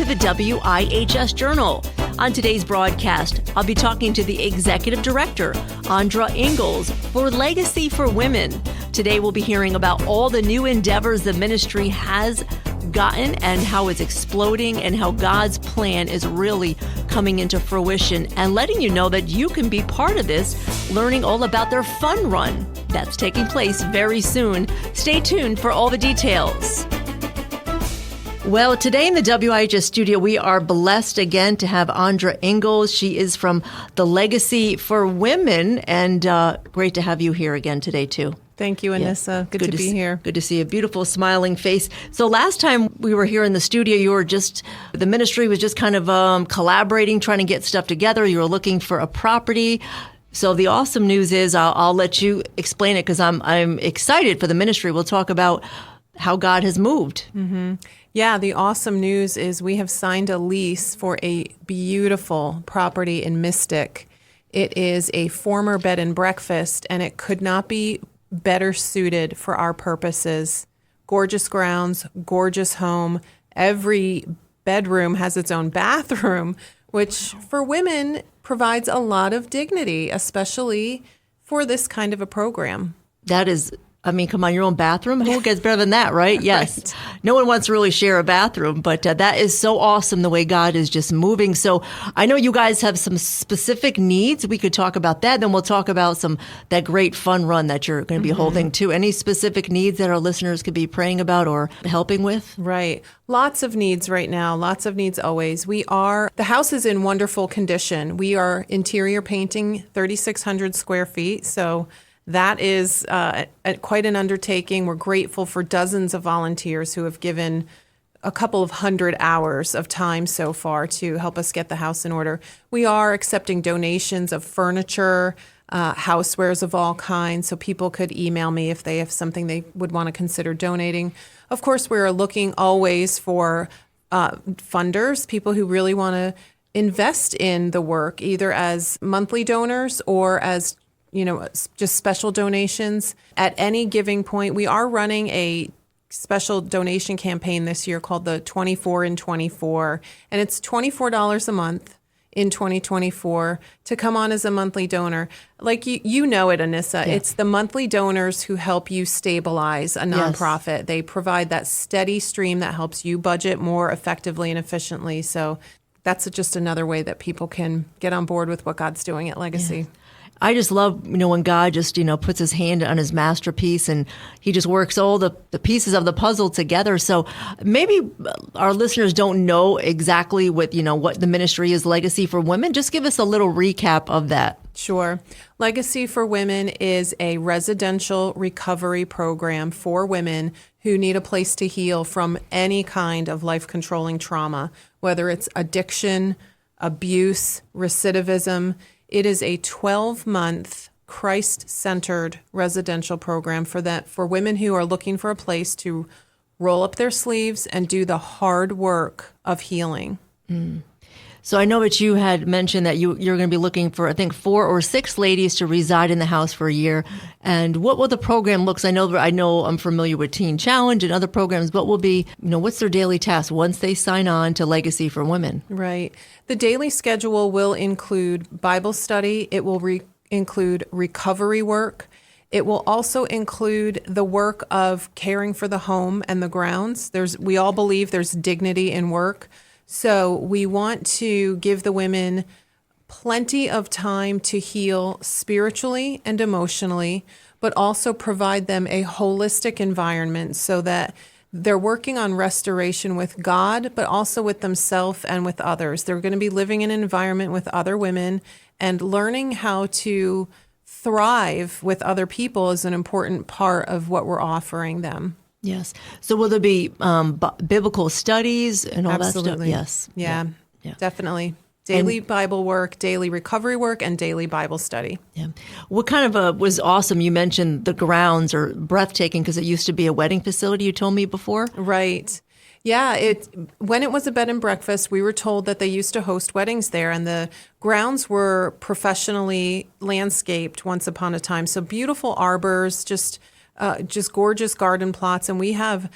to the WIHS Journal. On today's broadcast, I'll be talking to the Executive Director, Andra Ingalls, for Legacy for Women. Today we'll be hearing about all the new endeavors the ministry has gotten and how it's exploding and how God's plan is really coming into fruition, and letting you know that you can be part of this, learning all about their fun run that's taking place very soon. Stay tuned for all the details. Well, today in the WIHS studio, we are blessed again to have Andra Ingalls. She is from the Legacy for Women, and great to have you here again today, too. Thank you, Anissa. Yeah. Good to be here. Good to see a beautiful smiling face. So last time we were here in the studio, the ministry was just kind of collaborating, trying to get stuff together. You were looking for a property. So the awesome news is, I'll let you explain it because I'm excited for the ministry. We'll talk about how God has moved. Mm-hmm. Yeah, the awesome news is we have signed a lease for a beautiful property in Mystic. It is a former bed and breakfast, and it could not be better suited for our purposes. Gorgeous grounds, gorgeous home. Every bedroom has its own bathroom, which for women provides a lot of dignity, especially for this kind of a program. That is, come on, your own bathroom? Who gets better than that, right? Yes. Right. No one wants to really share a bathroom, but that is so awesome the way God is just moving. So I know you guys have some specific needs. We could talk about that. Then we'll talk about that great fun run that you're going to be holding too. Any specific needs that our listeners could be praying about or helping with? Right. Lots of needs right now. Lots of needs always. The house is in wonderful condition. We are interior painting 3,600 square feet. So that is quite an undertaking. We're grateful for dozens of volunteers who have given a couple of hundred hours of time so far to help us get the house in order. We are accepting donations of furniture, housewares of all kinds, so people could email me if they have something they would want to consider donating. Of course, we are looking always for funders, people who really want to invest in the work, either as monthly donors or as just special donations. At any giving point, we are running a special donation campaign this year called the 24 in 24, and it's $24 a month in 2024 to come on as a monthly donor. Like you know it, Anissa, yeah. It's the monthly donors who help you stabilize a nonprofit. Yes. They provide that steady stream that helps you budget more effectively and efficiently. So that's just another way that people can get on board with what God's doing at Legacy. Yeah. I just love, when God just, puts his hand on his masterpiece and he just works all the pieces of the puzzle together. So maybe our listeners don't know exactly what the ministry is, Legacy for Women. Just give us a little recap of that. Sure. Legacy for Women is a residential recovery program for women who need a place to heal from any kind of life-controlling trauma, whether it's addiction, abuse, recidivism. It is a 12-month Christ-centered residential program for women who are looking for a place to roll up their sleeves and do the hard work of healing. Mm. So I know that you had mentioned that you're going to be looking for, I think, 4 or 6 ladies to reside in the house for a year. And what will the program look like? I know I'm familiar with Teen Challenge and other programs. What will be, what's their daily task once they sign on to Legacy for Women? Right. The daily schedule will include Bible study. It will include recovery work. It will also include the work of caring for the home and the grounds. We all believe there's dignity in work. So we want to give the women plenty of time to heal spiritually and emotionally, but also provide them a holistic environment so that they're working on restoration with God, but also with themselves and with others. They're going to be living in an environment with other women, and learning how to thrive with other people is an important part of what we're offering them. Yes. So will there be biblical studies and all Absolutely. That stuff? Yes. Yeah. Definitely. Daily Bible work, daily recovery work, and daily Bible study. Yeah. What kind of was awesome, you mentioned the grounds are breathtaking because it used to be a wedding facility, you told me before? Right. Yeah, when it was a bed and breakfast, we were told that they used to host weddings there, and the grounds were professionally landscaped once upon a time. So beautiful arbors, just gorgeous garden plots, and we have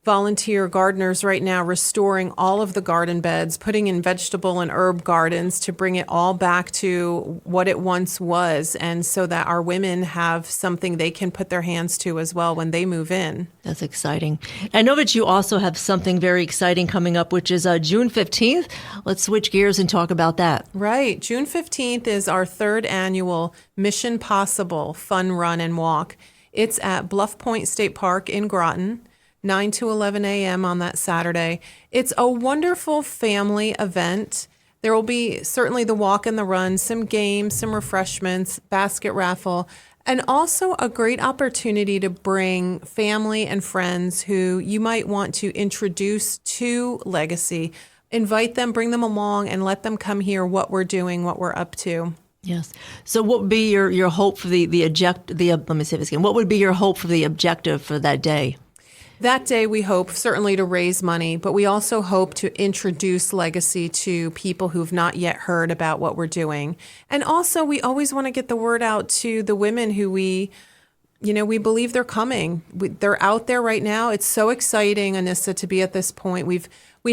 volunteer gardeners right now restoring all of the garden beds, putting in vegetable and herb gardens to bring it all back to what it once was, and so that our women have something they can put their hands to as well when they move in. That's exciting. I know that you also have something very exciting coming up, which is June 15th. Let's switch gears and talk about that. Right. June 15th is our third annual Mission Possible Fun Run and Walk. It's at Bluff Point State Park in Groton, 9 to 11 a.m. on that Saturday. It's a wonderful family event. There will be certainly the walk and the run, some games, some refreshments, basket raffle, and also a great opportunity to bring family and friends who you might want to introduce to Legacy. Invite them, bring them along, and let them come hear what we're doing, what we're up to. Yes. So what would be your hope for let me say this again. What would be your hope for the objective for that day? That day, we hope certainly to raise money, but we also hope to introduce Legacy to people who've not yet heard about what we're doing. And also, we always want to get the word out to the women who we believe they're coming. They're out there right now. It's so exciting, Anissa, to be at this point. We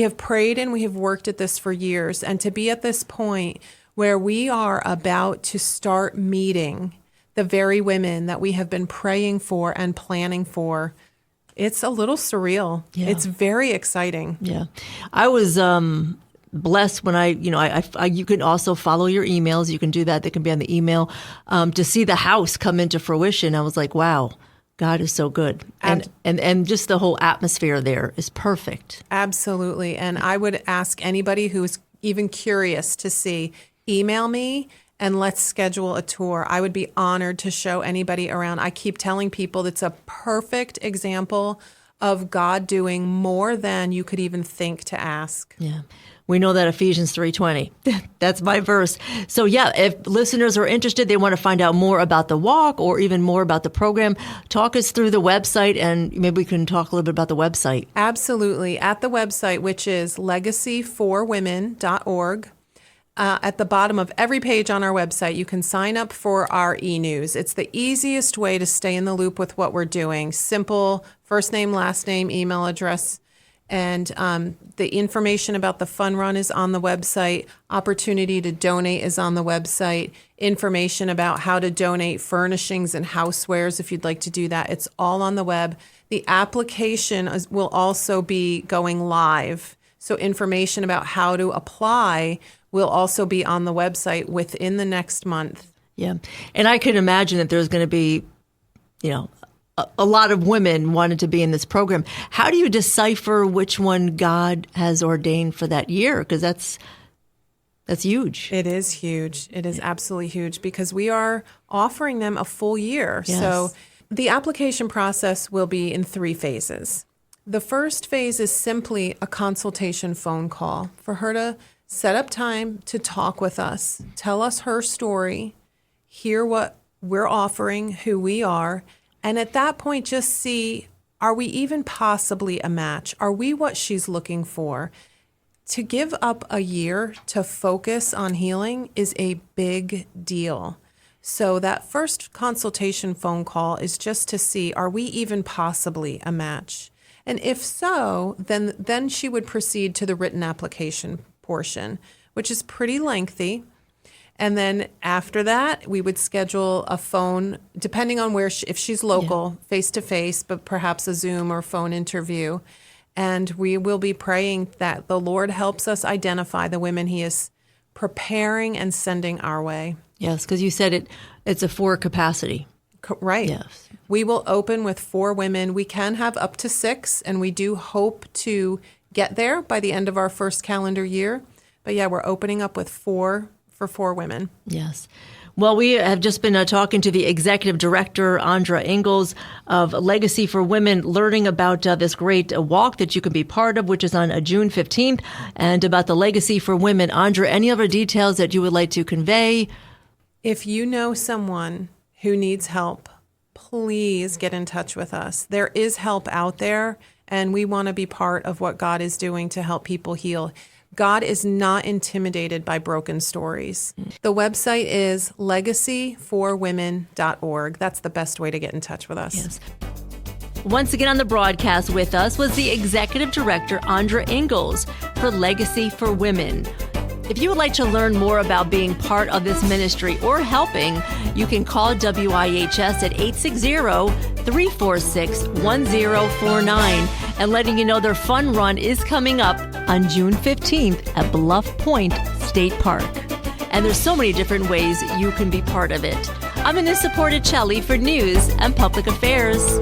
have prayed and we have worked at this for years, and to be at this point where we are about to start meeting the very women that we have been praying for and planning for. It's a little surreal. Yeah. It's very exciting. Yeah. I was blessed when you can also follow your emails. You can do that. They can be on the email to see the house come into fruition. I was like, wow, God is so good. And just the whole atmosphere there is perfect. Absolutely. And I would ask anybody who's even curious to see, email me and let's schedule a tour. I would be honored to show anybody around. I keep telling people it's a perfect example of God doing more than you could even think to ask. Yeah. We know that Ephesians 3:20. That's my verse. So yeah, if listeners are interested, they want to find out more about the walk or even more about the program, talk us through the website, and maybe we can talk a little bit about the website. Absolutely. At the website, which is legacyforwomen.org. At the bottom of every page on our website, you can sign up for our e-news. It's the easiest way to stay in the loop with what we're doing. Simple, first name, last name, email address. And the information about the fun run is on the website. Opportunity to donate is on the website. Information about how to donate furnishings and housewares, if you'd like to do that, it's all on the web. The application will also be going live. So information about how to apply will also be on the website within the next month. Yeah. And I can imagine that there's going to be, a lot of women wanted to be in this program. How do you decipher which one God has ordained for that year? Because that's huge. It is huge. It is absolutely huge because we are offering them a full year. Yes. So the application process will be in 3 phases. The first phase is simply a consultation phone call for her to set up time to talk with us, tell us her story, hear what we're offering, who we are, and at that point just see, are we even possibly a match? Are we what she's looking for? To give up a year to focus on healing is a big deal. So that first consultation phone call is just to see, are we even possibly a match? And if so, then she would proceed to the written application portion, which is pretty lengthy. And then after that, we would schedule a phone, depending on if she's local, face-to-face, but perhaps a Zoom or phone interview. And we will be praying that the Lord helps us identify the women he is preparing and sending our way. Yes, because you said it's a 4 capacity. Right. Yes. We will open with 4 women. We can have up to 6, and we do hope to get there by the end of our first calendar year. But yeah, we're opening up with 4 women. Yes. Well, we have just been talking to the executive director, Andra Ingalls of Legacy for Women, learning about this great walk that you can be part of, which is on June 15th, and about the Legacy for Women. Andra, any other details that you would like to convey? If you know someone who needs help, please get in touch with us. There is help out there, and we want to be part of what God is doing to help people heal. God is not intimidated by broken stories. The website is legacyforwomen.org. That's the best way to get in touch with us. Yes. Once again on the broadcast with us was the Executive Director, Andra Ingalls, for Legacy for Women. If you would like to learn more about being part of this ministry or helping, you can call WIHS at 860-346-1049 and letting you know their fun run is coming up on June 15th at Bluff Point State Park. And there's so many different ways you can be part of it. I'm Anissa Porticelli for News and Public Affairs.